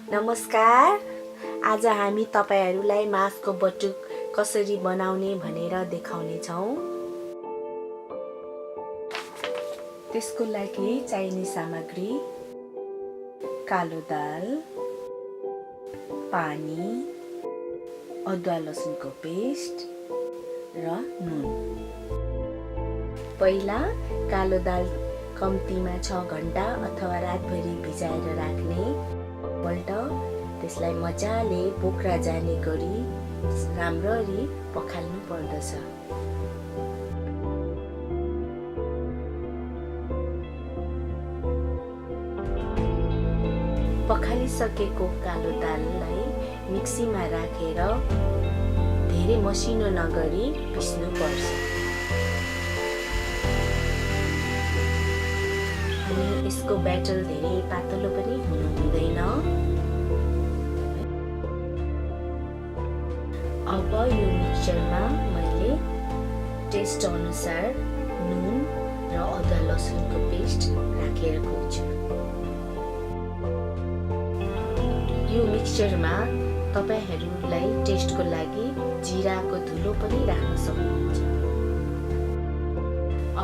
नमस्कार। आज हामी तपाईहरुलाई मासको बटुक कसरी बनाउने भनेर देखाउने छौं। त्यसको लागि चाहिने सामग्री कालो दाल, पानी, अदुवा लसुनको पेस्ट र नुन। पहिला कालो दाल कम्तीमा 6 घण्टा अथवा रातभरि भिजाएर राख्ने। पल्ट त्यसलाई मजाले बोक्रा जाने गरी राम्ररी पखाल्नु पर्दछ। पखालिसकेको कालो दाललाई मिक्सीमा राखेर धेरै मसिनो नगरी पिस्नु पर्छ। अनि यसको ब्याटर धेरै पातलो पनि हुनु हुँदैन। अब यो मिक्सचरमा मैले टेस्ट अनुसार नुन र अदुवा लसुनको पेस्ट राखेको छु। यो मिक्सचरमा तपाईहरुलाई टेस्टको लागि जिराको धुलो पनि राख्न सक्नुहुन्छ।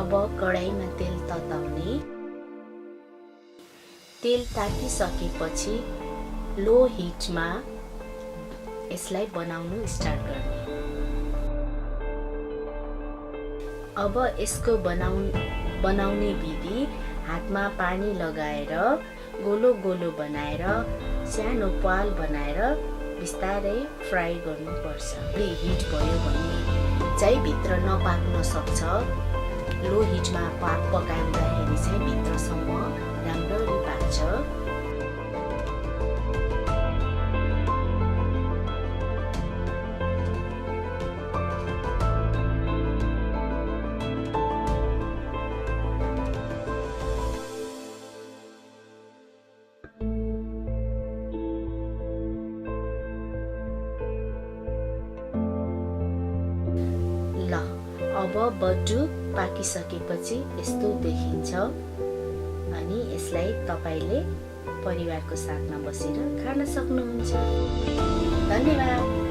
अब कडाईमा तेल तताउने। तेल तातिसकेपछि लो हिटमा यसलाई बनाउनु स्टार्ट गर्ने। अब यसको बनाउने विधि हातमा पानी लगाएर गोलो गोलो बनाएर सानो पाल बनाएर बिस्तारै फ्राई गर्नुपर्छ। हिट भयो भने चाहिँ भित्र नपाक्न सक्छ। लो हिटमा पकाउँदाखेरि चाहिँ भित्रसम्म राम्ररी पाक्छ। ल अब बटुक पाकिसकेपछि यस्तो देखिन्छ। अनि यसलाई तपाईले परिवारको साथमा बसेर खान सक्नुहुन्छ। धन्यवाद।